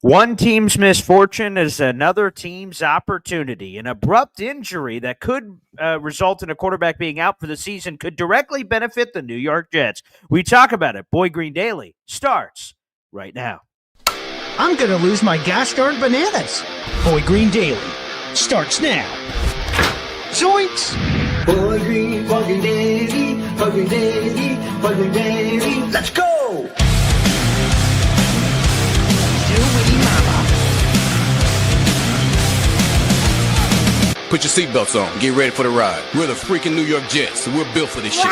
One team's misfortune is another team's opportunity. An abrupt injury that could result in a quarterback being out for the season could directly benefit the New York Jets. We talk about it. Boy Green Daily starts right now. I'm going to lose my gas-darned bananas. Boy Green Daily starts now. Zoinks! Boy Green Daily, Boy Green Daily, Boy Green Daily. Let's go! Put your seatbelts on. Get ready for the ride. We're the freaking New York Jets, so we're built for this shit.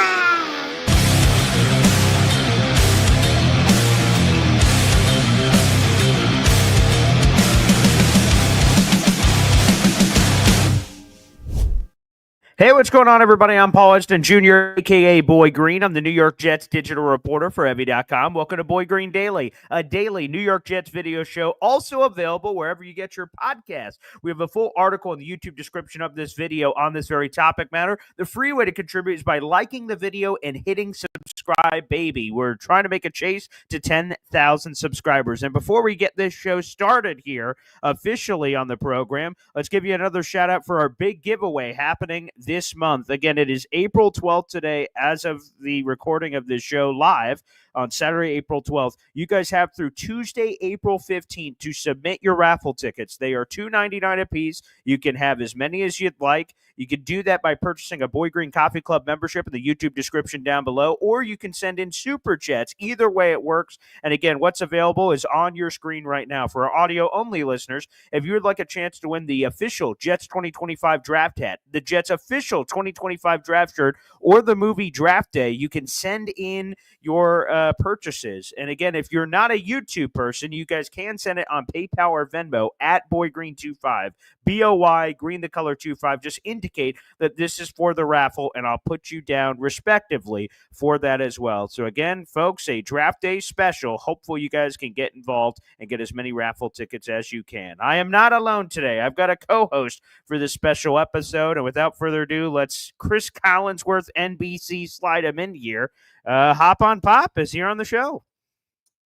Hey, what's going on, everybody? I'm Paul Edson Jr., a.k.a. Boy Green. I'm the New York Jets digital reporter for Heavy.com. Welcome to Boy Green Daily, a daily New York Jets video show, also available wherever you get your podcasts. We have a full article in the YouTube description of this video on this very topic matter. The free way to contribute is by liking the video and hitting subscribe, baby. We're trying to make a chase to 10,000 subscribers. And before we get this show started here officially on the program, let's give you another shout out for our big giveaway happening this month. Again, it is April 12th today as of the recording of this show live on Saturday, April 12th. You guys have through Tuesday, April 15th to submit your raffle tickets. They are $2.99 a piece. You can have as many as you'd like. You can do that by purchasing a Boy Green Coffee Club membership in the YouTube description down below, or you can send in Super Chats. Either way it works. And again, what's available is on your screen right now. For our audio-only listeners, if you would like a chance to win the official Jets 2025 draft hat, the Jets official 2025 draft shirt, or the movie Draft Day, you can send in your purchases. And again, if you're not a YouTube person, you guys can send it on PayPal or Venmo at BoyGreen25, BOY Green the color 25. Just indicate that this is for the raffle, and I'll put you down respectively for that as well. So again, folks, a Draft Day special. Hopefully you guys can get involved and get as many raffle tickets as you can. I am not alone today. I've got a co-host for this special episode, and without further ado, let's Chris Collinsworth, NBC, slide him in here. Hop on Pop is here on the show.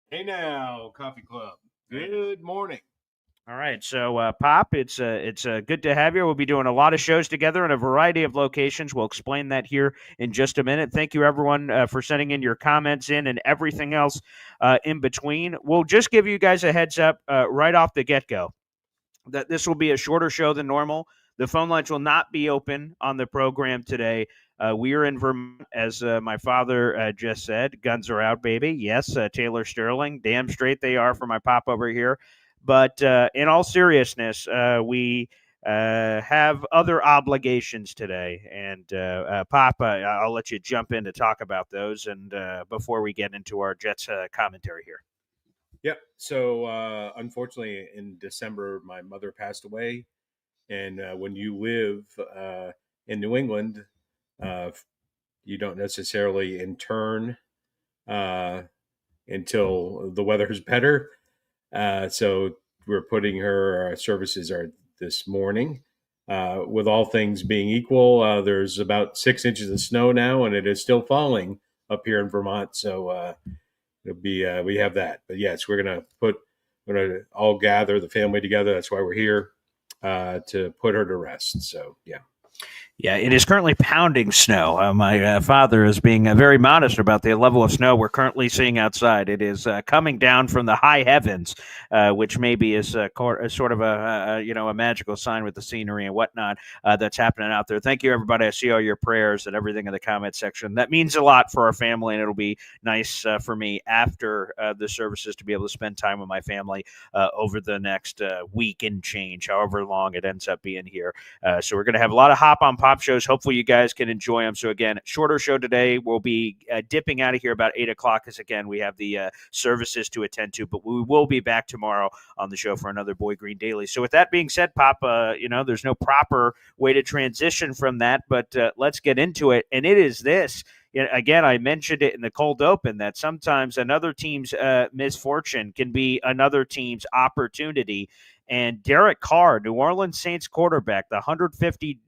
Hey now, Coffee Club. Good morning. All right, so Pop, it's good to have you. We'll be doing a lot of shows together in a variety of locations. We'll explain that here in just a minute. Thank you, everyone, for sending in your comments in and everything else in between. We'll just give you guys a heads up right off the get-go that this will be a shorter show than normal. The phone lines will not be open on the program today. We are in Vermont, as my father just said. Guns are out, baby. Yes, Taylor Sterling. Damn straight they are for my pop over here. But in all seriousness, we have other obligations today. And Pop, I'll let you jump in to talk about those and before we get into our Jets commentary here. Yep. So unfortunately, in December, my mother passed away. And when you live in New England, you don't necessarily intern until the weather is better. So we're putting her services are this morning. With all things being equal, there's about 6 inches of snow now, and it is still falling up here in Vermont. So it'll be we have that. But yes, we're gonna all gather the family together. That's why we're here to put her to rest. So yeah. Yeah, it is currently pounding snow. My father is being very modest about the level of snow we're currently seeing outside. It is coming down from the high heavens, which maybe is sort of a magical sign with the scenery and whatnot that's happening out there. Thank you, everybody. I see all your prayers and everything in the comment section. That means a lot for our family, and it'll be nice for me after the services to be able to spend time with my family over the next week and change, however long it ends up being here. So we're going to have a lot of hop on pop shows. Hopefully you guys can enjoy them. So again, shorter show today. We'll be dipping out of here about 8 o'clock because again, we have the services to attend to, but we will be back tomorrow on the show for another Boy Green Daily. So with that being said, Pop, there's no proper way to transition from that, but let's get into it. And it is this. Again, I mentioned it in the cold open that sometimes another team's misfortune can be another team's opportunity. And Derek Carr, New Orleans Saints quarterback, the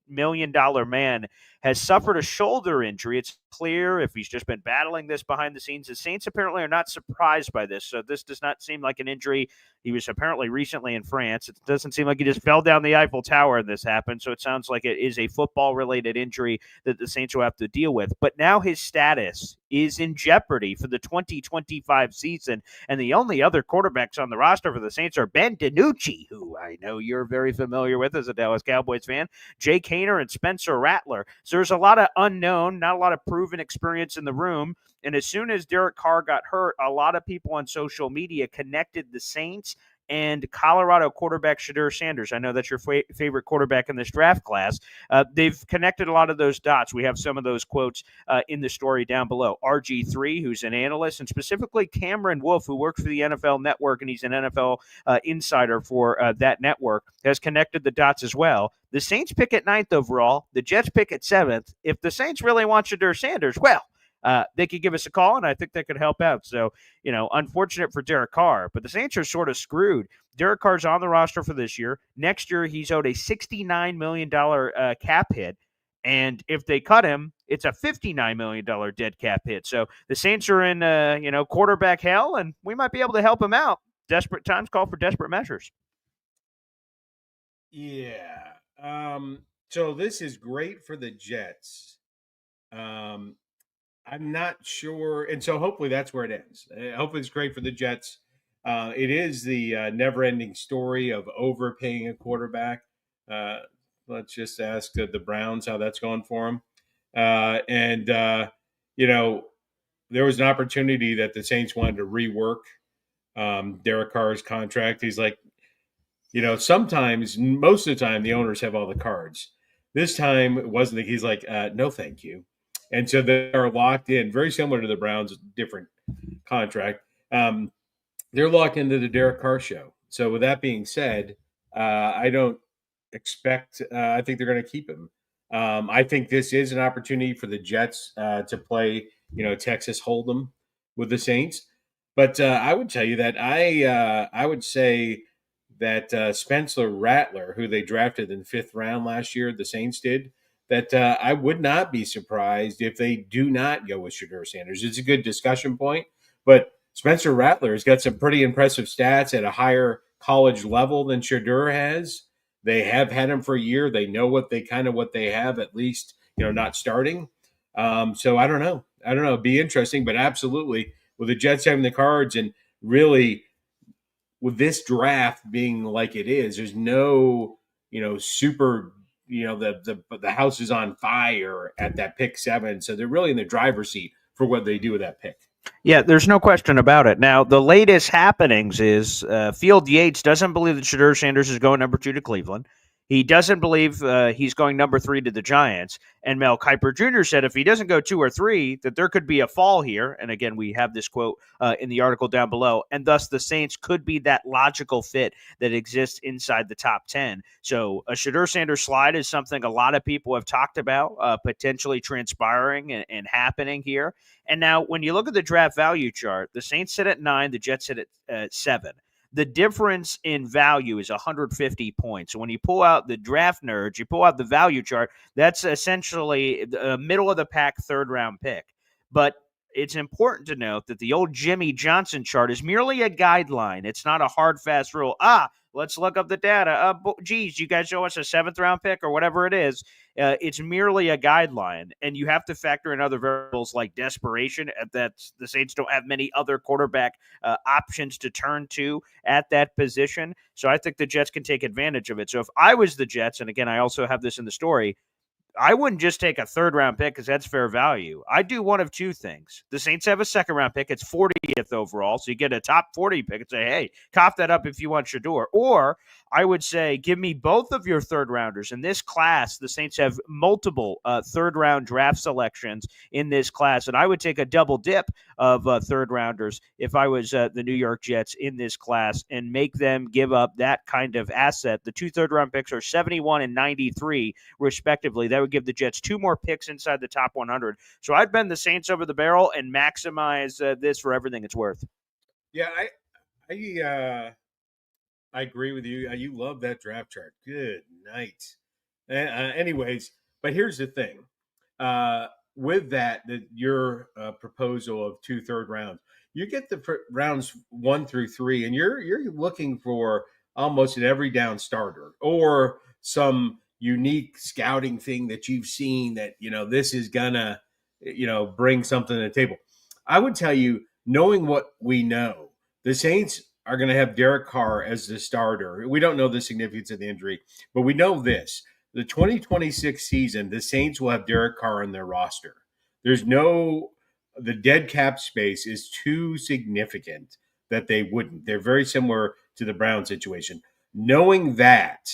million man has suffered a shoulder injury. It's clear if he's just been battling this behind the scenes. The Saints apparently are not surprised by this. So this does not seem like an injury. He was apparently recently in France. It doesn't seem like he just fell down the Eiffel Tower and this happened. So it sounds like it is a football-related injury that the Saints will have to deal with. But now his status is in jeopardy for the 2025 season. And the only other quarterbacks on the roster for the Saints are Ben DiNucci, who I know you're very familiar with as a Dallas Cowboys fan, Jake Haener, and Spencer Rattler. So there's a lot of unknown, not a lot of proven experience in the room. And as soon as Derek Carr got hurt, a lot of people on social media connected the Saints and Colorado quarterback Shedeur Sanders. I know that's your favorite quarterback in this draft class. They've connected a lot of those dots. We have some of those quotes in the story down below. RG3, who's an analyst, and specifically Cameron Wolf, who works for the NFL Network, and he's an NFL insider for that network, has connected the dots as well. The Saints pick at 9th overall. The Jets pick at 7th. If the Saints really want Shedeur Sanders, well, they could give us a call, and I think that could help out. So, unfortunate for Derek Carr, but the Saints are sort of screwed. Derek Carr's on the roster for this year. Next year, he's owed a $69 million cap hit. And if they cut him, it's a $59 million dead cap hit. So the Saints are in, quarterback hell, and we might be able to help him out. Desperate times call for desperate measures. Yeah. So this is great for the Jets. I'm not sure. And so hopefully that's where it ends. Hopefully it's great for the Jets. It is the never-ending story of overpaying a quarterback. Let's just ask the Browns how that's going for them. There was an opportunity that the Saints wanted to rework Derek Carr's contract. He's like, sometimes, most of the time, the owners have all the cards. This time, it wasn't. He's like, no, thank you. And so they are locked in, very similar to the Browns, different contract. They're locked into the Derek Carr show. So with that being said, I don't expect I think they're going to keep him. I think this is an opportunity for the Jets to play, Texas Hold'em with the Saints. But I would tell you that I would say that Spencer Rattler, who they drafted in the 5th round last year, the Saints did, that I would not be surprised if they do not go with Shedeur Sanders. It's a good discussion point, but Spencer Rattler has got some pretty impressive stats at a higher college level than Shedeur has. They have had him for a year. They know what they have, at least, not starting. So I don't know. It'd be interesting, but absolutely with the Jets having the cards and really with this draft being like it is, there's no, super, the house is on fire at that pick 7. So they're really in the driver's seat for what they do with that pick. Yeah, there's no question about it. Now, the latest happenings is Field Yates doesn't believe that Shedeur Sanders is going number 2 to Cleveland. He doesn't believe he's going number 3 to the Giants. And Mel Kiper Jr. said if he doesn't go 2 or 3, that there could be a fall here. And again, we have this quote in the article down below. And thus the Saints could be that logical fit that exists inside the top 10. So a Shedeur Sanders slide is something a lot of people have talked about potentially transpiring and happening here. And now when you look at the draft value chart, the Saints sit at 9, the Jets sit at 7. The difference in value is 150 points. So when you pull out the draft nerds, you pull out the value chart, that's essentially the middle of the pack 3rd round pick. But it's important to note that the old Jimmy Johnson chart is merely a guideline. It's not a hard, fast rule. Let's look up the data. Geez, you guys show us a 7th round pick or whatever it is. It's merely a guideline, and you have to factor in other variables like desperation. That the Saints don't have many other quarterback options to turn to at that position. So I think the Jets can take advantage of it. So if I was the Jets, and again, I also have this in the story, I wouldn't just take a 3rd round pick because that's fair value. I do one of 2 things. The Saints have a 2nd round pick. It's 40th overall. So you get a top 40 pick and say, hey, cough that up if you want Shedeur. Or I would say, give me both of your 3rd rounders. In this class, the Saints have multiple 3rd round draft selections in this class. And I would take a double dip of 3rd rounders if I was the New York Jets in this class and make them give up that kind of asset. The 2 3rd round picks are 71 and 93, respectively. That would give the Jets 2 more picks inside the top 100. So I'd bend the Saints over the barrel and maximize this for everything it's worth. Yeah, I agree with you. You love that draft chart. Good night. Anyways, but here's the thing. Uh, with that your proposal of 2/3 rounds, you get the rounds 1 through 3, and you're looking for almost an every down starter or some unique scouting thing that you've seen that this is gonna bring something to the table. I would tell you, knowing what we know, the Saints are going to have Derek Carr as the starter. We don't know the significance of the injury, but we know this: the 2026 season, the Saints will have Derek Carr on their roster. The dead cap space is too significant that they wouldn't. They're very similar to the Brown situation. Knowing that,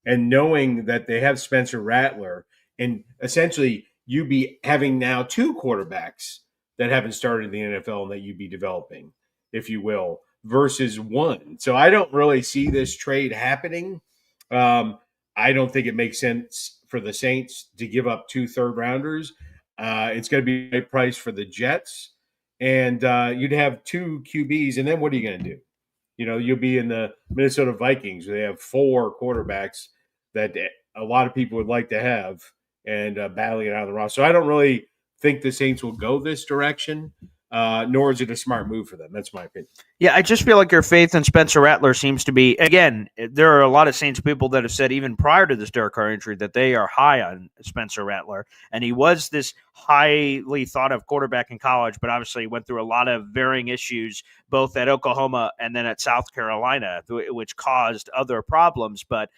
and knowing that they have Spencer Rattler, and essentially you be having now two quarterbacks that haven't started in the NFL and that you'd be developing, if you will, versus one. So I don't really see this trade happening. I don't think it makes sense for the Saints to give up 2 third-rounders. It's going to be a price for the Jets, and you'd have 2 QBs, and then what are you going to do? You'll be in the Minnesota Vikings, where they have 4 quarterbacks that a lot of people would like to have, and battling it out of the roster. So I don't really think the Saints will go this direction, nor is it a smart move for them. That's my opinion. Yeah, I just feel like your faith in Spencer Rattler seems to be, again, there are a lot of Saints people that have said even prior to this Derek Carr injury that they are high on Spencer Rattler. And he was this highly thought of quarterback in college, but obviously went through a lot of varying issues, both at Oklahoma and then at South Carolina, which caused other problems. But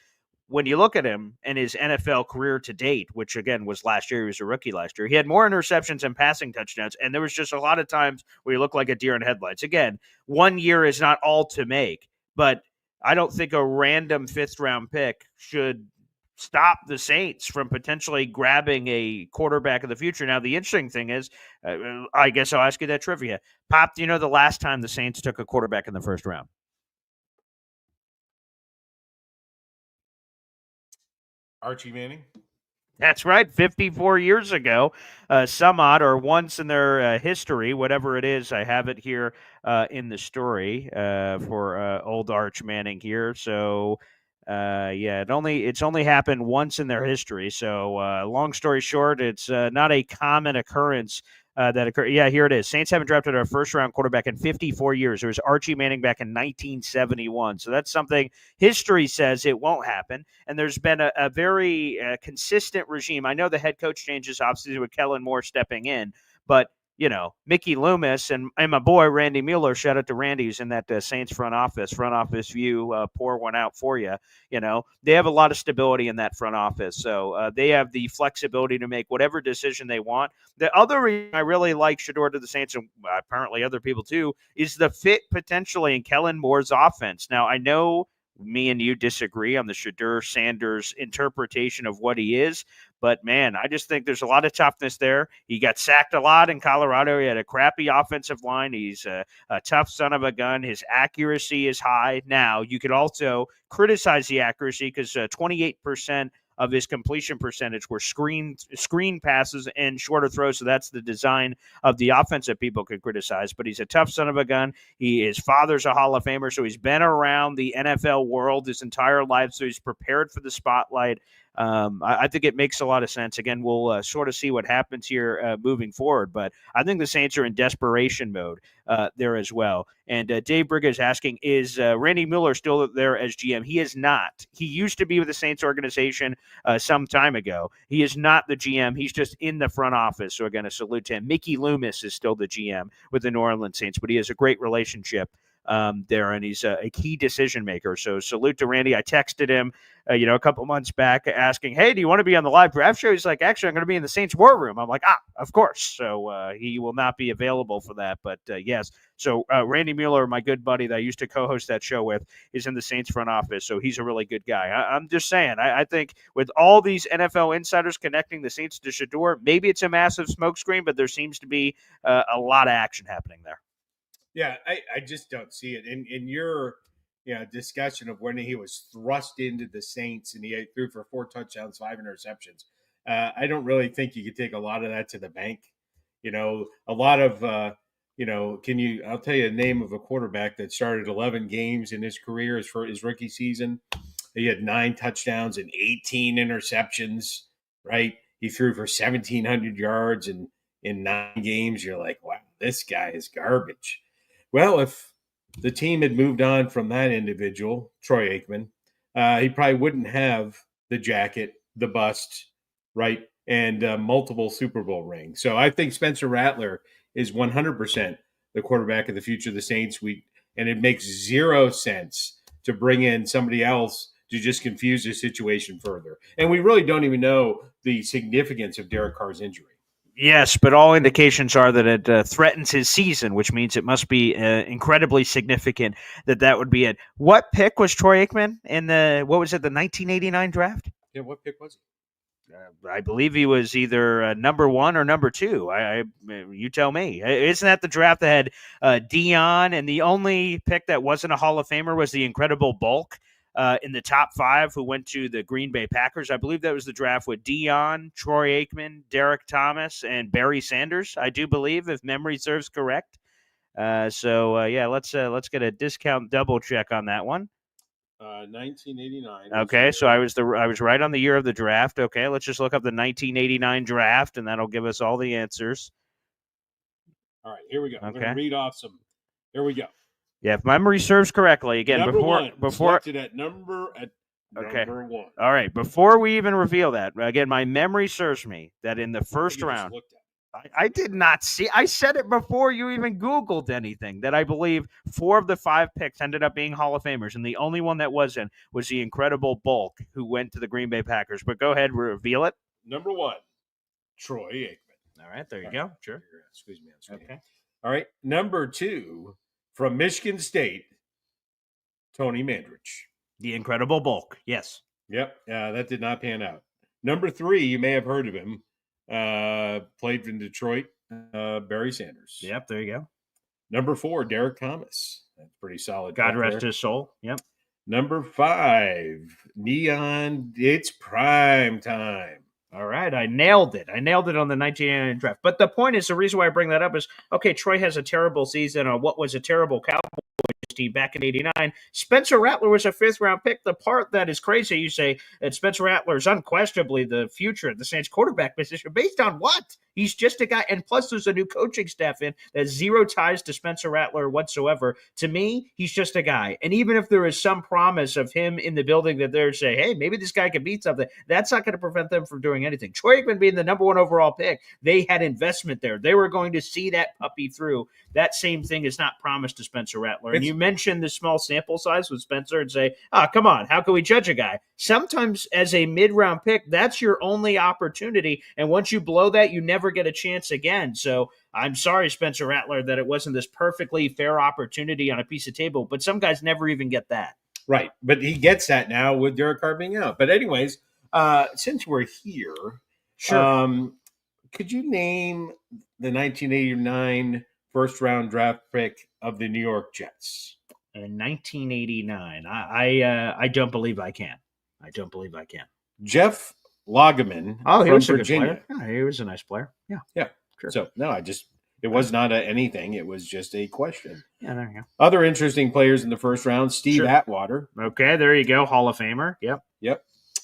when you look at him and his NFL career to date, which again was last year, he was a rookie last year, he had more interceptions and passing touchdowns. And there was just a lot of times where he looked like a deer in headlights. Again, 1 year is not all to make, but I don't think a random 5th round pick should stop the Saints from potentially grabbing a quarterback of the future. Now, the interesting thing is, I guess I'll ask you that trivia. Pop, do you know the last time the Saints took a quarterback in the 1st round? Archie Manning? That's right, 54 years ago, some odd, or once in their history, whatever it is. I have it here in the story for old Arch Manning here. So, yeah, it's only happened once in their history. So, long story short, it's not a common occurrence. That occurred. Yeah, here it is. Saints haven't drafted a 1st-round quarterback in 54 years. There was Archie Manning back in 1971. So that's something history says it won't happen. And there's been a very consistent regime. I know the head coach changes, obviously, with Kellen Moore stepping in, but Mickey Loomis and my boy Randy Mueller. Shout out to Randy, who's in that Saints front office view. Pour one out for you. They have a lot of stability in that front office, so they have the flexibility to make whatever decision they want. The other reason I really like Shedeur to the Saints, and apparently other people too, is the fit potentially in Kellen Moore's offense. Now I know me and you disagree on the Shedeur Sanders interpretation of what he is. But, man, I just think there's a lot of toughness there. He got sacked a lot in Colorado. He had a crappy offensive line. He's a tough son of a gun. His accuracy is high. Now, you could also criticize the accuracy because 28% of his completion percentage were screen passes and shorter throws. So that's the design of the offense that people could criticize. But he's a tough son of a gun. His father's a Hall of Famer, so he's been around the NFL world his entire life, so he's prepared for the spotlight. I think it makes a lot of sense. Again, we'll sort of see what happens here moving forward, but I think the Saints are in desperation mode there as well. And Dave Briga is asking, is Randy Mueller still there as GM? He is not. He used to be with the Saints organization some time ago. He is not the GM. He's just in the front office. So again, a salute to him. Mickey Loomis is still the GM with the New Orleans Saints, but he has a great relationship there, and he's a key decision maker. So salute to Randy. I texted him, a couple months back asking, hey, do you want to be on the live draft show? He's like, actually, I'm going to be in the Saints war room. I'm like, of course. So he will not be available for that. But yes. So Randy Mueller, my good buddy that I used to co-host that show with, is in the Saints front office. So he's a really good guy. I'm just saying, I think with all these NFL insiders connecting the Saints to Shedeur, maybe it's a massive smokescreen, but there seems to be a lot of action happening there. Yeah, I just don't see it. In your discussion of when he was thrust into the Saints and he threw for 4 touchdowns, 5 interceptions, I don't really think you could take a lot of that to the bank. A lot of, I'll tell you the name of a quarterback that started 11 games in his career for his rookie season. He had 9 touchdowns and 18 interceptions, right? He threw for 1,700 yards in 9 games. You're like, wow, this guy is garbage. Well, if the team had moved on from that individual, Troy Aikman, he probably wouldn't have the jacket, the bust, right, and multiple Super Bowl rings. So I think Spencer Rattler is 100% the quarterback of the future of the Saints. And it makes zero sense to bring in somebody else to just confuse the situation further. And we really don't even know the significance of Derek Carr's injury. Yes, but all indications are that it threatens his season, which means it must be incredibly significant that would be it. What pick was Troy Aikman in the 1989 draft? Yeah, what pick was he? I believe he was either number 1 or number 2. You tell me. Isn't that the draft that had Dion, and the only pick that wasn't a Hall of Famer was the incredible Bulk in the top 5 who went to the Green Bay Packers? I believe that was the draft with Dion, Troy Aikman, Derek Thomas, and Barry Sanders, I do believe, if memory serves correct. Let's get a discount double check on that one. 1989. Okay, so I was right on the year of the draft. Okay, let's just look up the 1989 draft, and that'll give us all the answers. All right, here we go. Okay. I'm going to read off some. Here we go. Yeah, if memory serves correctly, again, Number one, before selected at number 1. All right, before we even reveal that, again, my memory serves me that in the first round. I did not see. I said it before you even Googled anything, that I believe 4 of the 5 picks ended up being Hall of Famers, and the only one that wasn't was the incredible Bulk, who went to the Green Bay Packers. But go ahead, reveal it. Number 1, Troy Aikman. All right, there you go. Sure. Excuse me. Okay. All right, number 2, from Michigan State, Tony Mandrich. The incredible Bulk, yes. Yep, that did not pan out. Number 3, you may have heard of him. Played in Detroit, Barry Sanders. Yep, there you go. Number 4, Derek Thomas. That's pretty solid. God rest his soul. Yep. Number 5, Neon. It's prime time. All right, I nailed it. I nailed it on the 1989 draft. But the point is, the reason why I bring that up is, okay, Troy has a terrible season on what was a terrible Cowboys team back in '89. Spencer Rattler was a 5th-round pick. The part that is crazy, you say that Spencer Rattler is unquestionably the future of the Saints quarterback position. Based on what? He's just a guy. And plus, there's a new coaching staff in that has 0 ties to Spencer Rattler whatsoever. To me, he's just a guy. And even if there is some promise of him in the building that they're saying, hey, maybe this guy can beat something, that's not going to prevent them from doing anything. Troy Aikman being the number 1 overall pick, they had investment there. They were going to see that puppy through. That same thing is not promised to Spencer Rattler. And you mentioned the small sample size with Spencer and say, come on, how can we judge a guy? Sometimes as a mid-round pick, that's your only opportunity. And once you blow that, you never get a chance again. So I'm sorry, Spencer Rattler, that it wasn't this perfectly fair opportunity on a piece of table, but some guys never even get that. Right, but he gets that now with Derek Carr being out. But anyways, since we're here, sure. Could you name the 1989 first-round draft pick of the New York Jets? In 1989, I don't believe I can. I don't believe I can. Jeff Lageman he from was Virginia. A good player. Yeah, he was a nice player. Yeah. Yeah. Sure. So, no, it was not anything. It was just a question. Yeah, there you go. Other interesting players in the first round, Steve Atwater. Okay, there you go. Hall of Famer. Yep.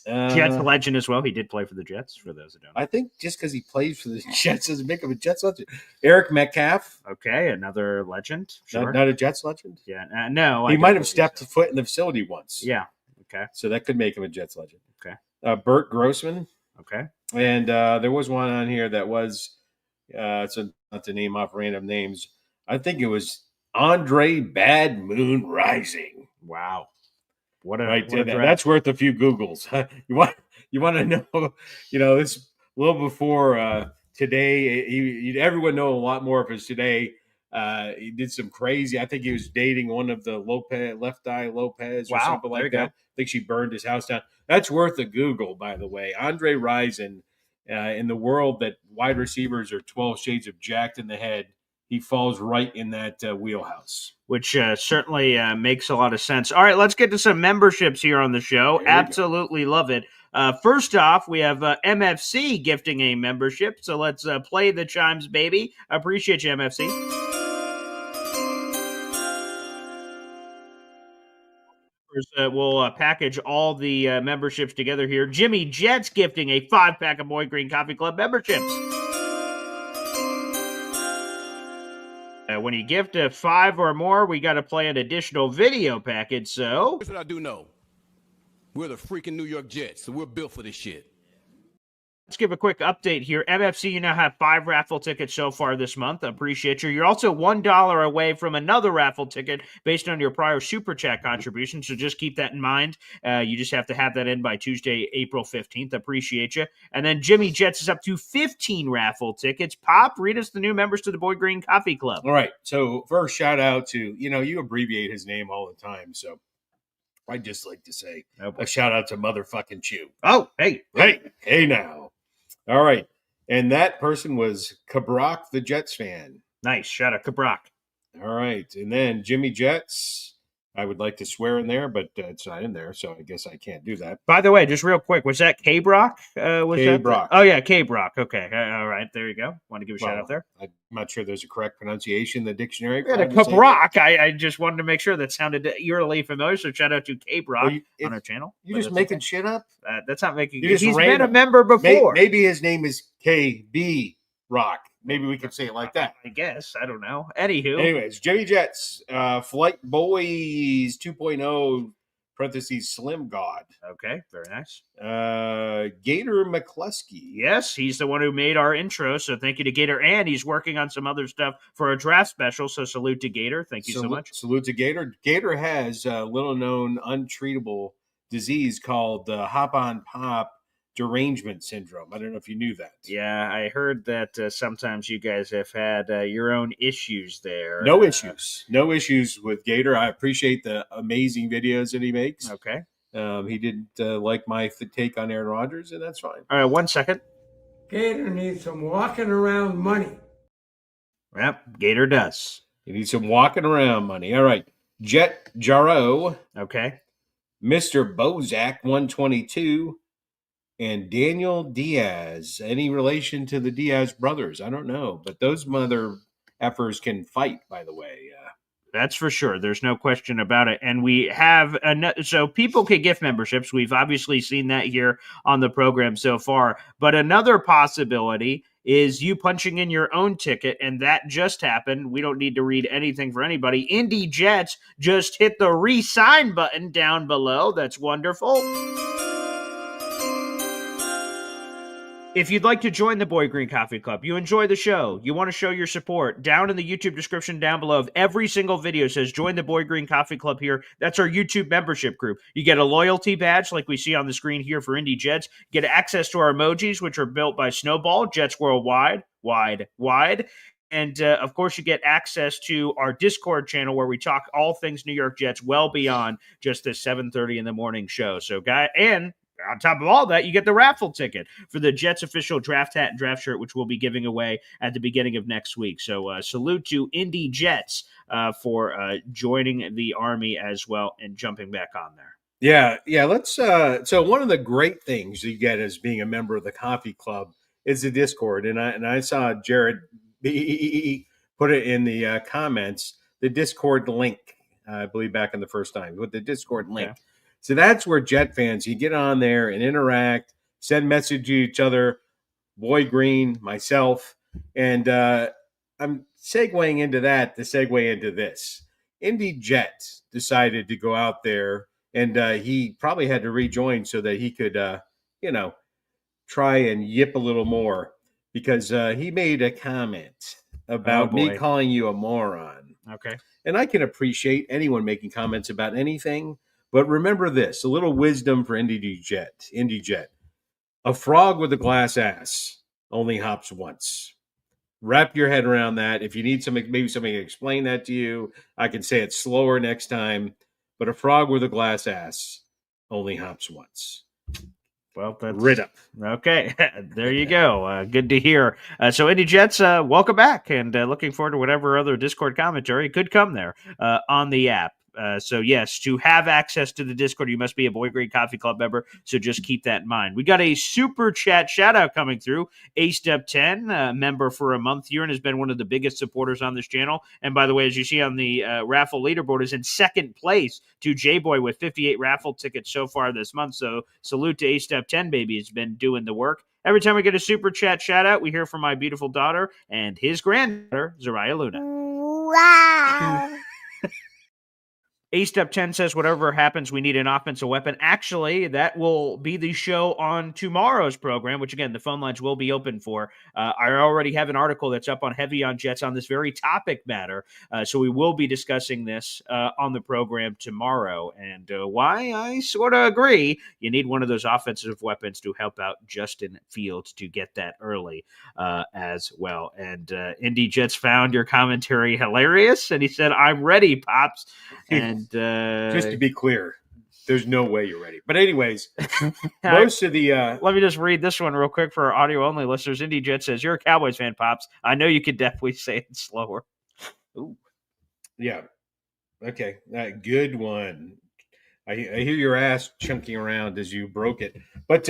Jets legend as well. He did play for the Jets, for those who don't know. I think just because he plays for the Jets doesn't make him a Jets legend. Eric Metcalf. Okay, another legend. Sure. Not a Jets legend? Yeah. No. He might have stepped foot in the facility once. Yeah. Okay. So that could make him a Jets legend. Okay. Burt Grossman. Okay. And there was one on here that was, so not to name off random names, I think it was Andre Bad Moon Rising. Wow. That's worth a few Googles. You want to know, this a little before today. Everyone know a lot more of his today. He did some crazy. I think he was dating one of the Left Eye Lopez or something like that. I think she burned his house down. That's worth a Google, by the way. Andre Rison, in the world that wide receivers are 12 shades of jacked in the head, he falls right in that wheelhouse. Which certainly makes a lot of sense. All right, let's get to some memberships here on the show. Absolutely love it. First off, we have MFC gifting a membership. So let's play the chimes, baby. I appreciate you, MFC. We'll package all the memberships together here. Jimmy Jet's gifting a 5-pack of Boy Green Coffee Club memberships. When you gift 5 or more, we got to play an additional video package. So Here's what I do know. We're the freaking New York Jets, so we're built for this shit. let's give a quick update here. MFC, you now have 5 raffle tickets so far this month. Appreciate you. You're also $1 away from another raffle ticket based on your prior Super Chat contribution, so just keep that in mind. You just have to have that in by Tuesday, April 15th. Appreciate you. And then Jimmy Jets is up to 15 raffle tickets. Pop, read us the new members to the Boy Green Coffee Club. All right. So first, shout out to, you abbreviate his name all the time. So I'd just like to say a shout out to motherfucking Chew. Oh, hey. Hey now. All right. And that person was Kabrak, the Jets fan. Nice. Shout out Kabrak. All right. And then Jimmy Jets. I would like to swear in there, but it's not in there, so I guess I can't do that. By the way, just real quick, was that K-Brock? K-Brock. Oh, yeah, K-Brock. Okay. All right. There you go. Want to give a shout out there? I'm not sure there's a correct pronunciation in the dictionary. Yeah, Kabrak. I just wanted to make sure that sounded eerily familiar, so shout out to K-Brock on our channel. You're just making shit up? That's not making He's been a member before. Maybe his name is KB Rock. Maybe we could say it like that. I guess. I don't know. Anywho. Anyways, Jimmy Jets, Flight Boys 2.0, parentheses, Slim God. Okay, very nice. Gator McCluskey. Yes, he's the one who made our intro, so thank you to Gator. And he's working on some other stuff for a draft special, so salute to Gator. Thank you so much. Salute to Gator. Gator has a little-known, untreatable disease called hop-on-pop derangement syndrome. I don't know if you knew that. Yeah, I heard that sometimes you guys have had your own issues there. No issues with Gator. I appreciate the amazing videos that he makes. Okay. He didn't like my take on Aaron Rodgers, and that's fine. All right, 1 second. Gator needs some walking around money. Yep, Gator does. He needs some walking around money. All right. Jet Jarreau. Okay. Mr. Bozak 122. And Daniel Diaz. Any relation to the Diaz brothers? I don't know. But those mother effers can fight, by the way. That's for sure. There's no question about it. And we have so people can gift memberships. We've obviously seen that here on the program so far. But another possibility is you punching in your own ticket, and that just happened. We don't need to read anything for anybody. Indy Jets just hit the re-sign button down below. That's wonderful. If you'd like to join the Boy Green Coffee Club, you enjoy the show, you want to show your support, down in the YouTube description down below of every single video says join the Boy Green Coffee Club here. That's our YouTube membership group. You get a loyalty badge like we see on the screen here for Indy Jets. You get access to our emojis, which are built by Snowball, Jets Worldwide, wide. And, of course, you get access to our Discord channel where we talk all things New York Jets well beyond just this 7:30 in the morning show. So, and on top of all that, you get the raffle ticket for the Jets official draft hat and draft shirt, which we'll be giving away at the beginning of next week. So salute to Indy Jets for joining the Army as well and jumping back on there. Yeah. Let's. So one of the great things you get as being a member of the Coffee Club is the Discord, and I saw Jared put it in the comments. The Discord link, I believe, back in the first time with the Discord link. Yeah. So that's where Jet fans, you get on there and interact, send messages to each other, Boy Green, myself, and I'm segueing into that to segue into this. Indy Jet decided to go out there, and he probably had to rejoin so that he could, try and yip a little more because he made a comment about me calling you a moron. Okay. And I can appreciate anyone making comments about anything. But remember this, a little wisdom for Indy Jet. A frog with a glass ass only hops once. Wrap your head around that. If you need maybe somebody to explain that to you, I can say it slower next time. But a frog with a glass ass only hops once. Well, that's rid up. Okay, there you go. Good to hear. So, Indy Jets, welcome back, and looking forward to whatever other Discord commentary could come there on the app. So yes, to have access to the Discord, you must be a Boy Green Coffee Club member. So just keep that in mind. We got a super chat shout out coming through. A-Step10, member for a month here and has been one of the biggest supporters on this channel. And by the way, as you see on the raffle leaderboard, is in second place to J-Boy with 58 raffle tickets so far this month. So salute to A-Step10, baby. He's been doing the work. Every time we get a super chat shout out, we hear from my beautiful daughter and his granddaughter, Zariah Luna. Wow. A-Step10 says, whatever happens, we need an offensive weapon. Actually, that will be the show on tomorrow's program, which, again, the phone lines will be open for. I already have an article that's up on Heavy on Jets on this very topic matter. So we will be discussing this on the program tomorrow. And why I sort of agree, you need one of those offensive weapons to help out Justin Fields to get that early as well. And Indy Jets found your commentary hilarious. And he said, I'm ready, Pops. And just to be clear, there's no way you're ready. But anyways, most of the let me just read this one real quick for our audio only listeners. Indy Jet says, "You're a Cowboys fan, Pops. I know you could definitely say it slower." Ooh. Yeah. Okay. Good one. I hear your ass chunking around as you broke it. But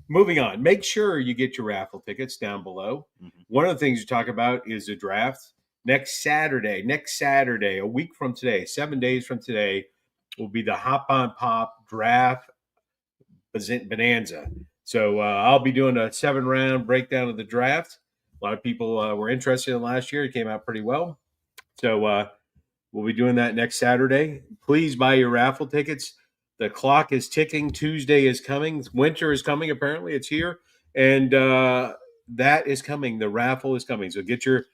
moving on, make sure you get your raffle tickets down below. Mm-hmm. One of the things you talk about is a draft. Next Saturday, a week from today, 7 days from today, will be the Hop on Pop Draft Bonanza. So I'll be doing a 7-round breakdown of the draft. A lot of people were interested in last year. It came out pretty well. So we'll be doing that next Saturday. Please buy your raffle tickets. The clock is ticking. Tuesday is coming. Winter is coming, apparently. It's here. And that is coming. The raffle is coming. So get your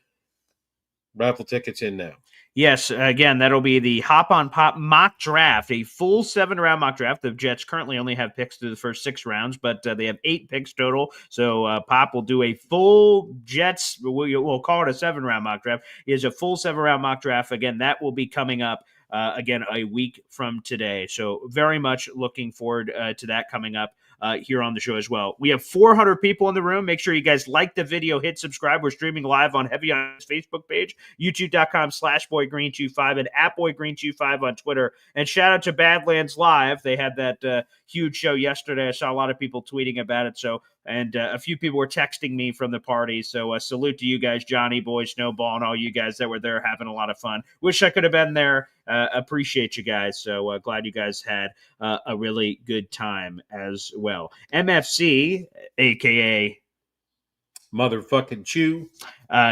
raffle tickets in now. Yes, again, that'll be the Hop on Pop mock draft, a full 7-round mock draft. The Jets currently only have picks through the first 6 rounds, but they have 8 picks total. So Pop will do a full Jets, we'll call it a 7-round mock draft. It is a full 7-round mock draft. Again, that will be coming up again a week from today. So very much looking forward to that coming up here on the show as well. We have 400 people in the room. Make sure you guys like the video, hit subscribe. We're streaming live on Heavy On's Facebook page, youtube.com/BoyGreen25 and @BoyGreen25 on Twitter. And shout out to Badlands Live. They had that huge show yesterday. I saw a lot of people tweeting about it. So, and a few people were texting me from the party. So salute to you guys, Johnny Boy, Snowball, and all you guys that were there having a lot of fun. Wish I could have been there. Appreciate you guys. So glad you guys had a really good time as well. MFC, a.k.a. Motherfucking Chew.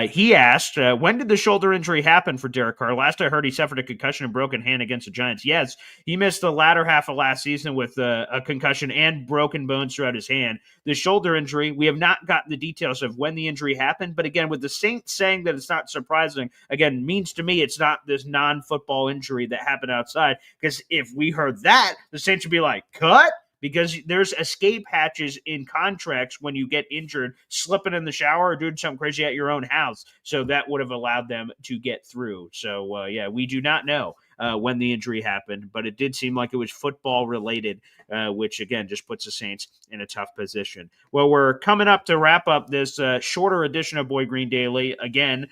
He asked, when did the shoulder injury happen for Derek Carr? Last I heard, he suffered a concussion and broken hand against the Giants. Yes, he missed the latter half of last season with a concussion and broken bones throughout his hand. The shoulder injury, we have not gotten the details of when the injury happened, but again, with the Saints saying that it's not surprising, again, means to me it's not this non-football injury that happened outside, because if we heard that, the Saints would be like, cut? Because there's escape hatches in contracts when you get injured, slipping in the shower or doing something crazy at your own house. So that would have allowed them to get through. So, yeah, we do not know when the injury happened, but it did seem like it was football related, which, again, just puts the Saints in a tough position. Well, we're coming up to wrap up this shorter edition of Boy Green Daily. Again,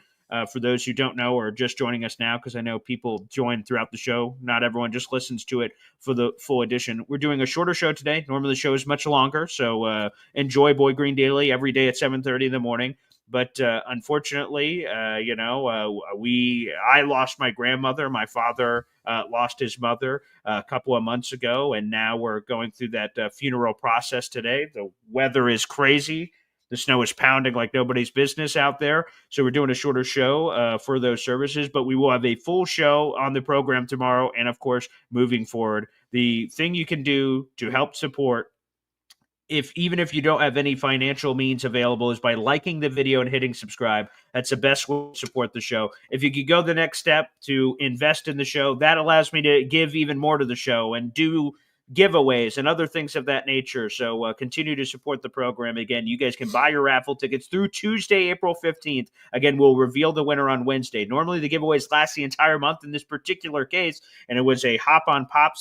for those who don't know or just joining us now, because I know people join throughout the show. Not everyone just listens to it for the full edition. We're doing a shorter show today. Normally the show is much longer, so enjoy Boy Green Daily every day at 7:30 in the morning. But unfortunately, I lost my grandmother. My father lost his mother a couple of months ago, and now we're going through that funeral process today. The weather is crazy. The snow is pounding like nobody's business out there. So we're doing a shorter show for those services, but we will have a full show on the program tomorrow. And of course, moving forward, the thing you can do to help support, even if you don't have any financial means available, is by liking the video and hitting subscribe. That's the best way to support the show. If you could go the next step to invest in the show, that allows me to give even more to the show and do giveaways and other things of that nature. So continue to support the program. Again, you guys can buy your raffle tickets through Tuesday, April 15th. Again, we'll reveal the winner on Wednesday. Normally the giveaways last the entire month. In this particular case, and it was a Hop on Pop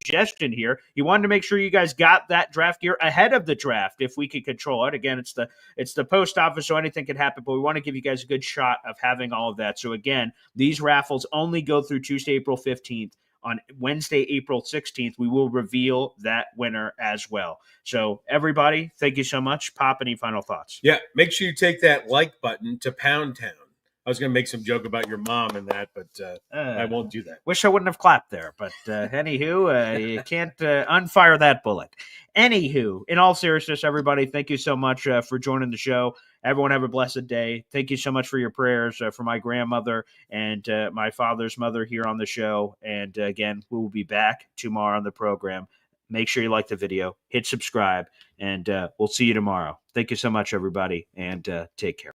suggestion here, he wanted to make sure you guys got that draft gear ahead of the draft if we could control it. Again, it's the post office, so anything could happen, but we want to give you guys a good shot of having all of that. So again, these raffles only go through Tuesday, April 15th. On Wednesday, April 16th, we will reveal that winner as well. So everybody, thank you so much. Pop, any final thoughts? Yeah, make sure you take that like button to Pound Town. I was going to make some joke about your mom and that, but I won't do that. Wish I wouldn't have clapped there, but anywho, you can't unfire that bullet. Anywho, in all seriousness, everybody, thank you so much for joining the show. Everyone have a blessed day. Thank you so much for your prayers for my grandmother and my father's mother here on the show. And again, we will be back tomorrow on the program. Make sure you like the video, hit subscribe, and we'll see you tomorrow. Thank you so much, everybody, and take care.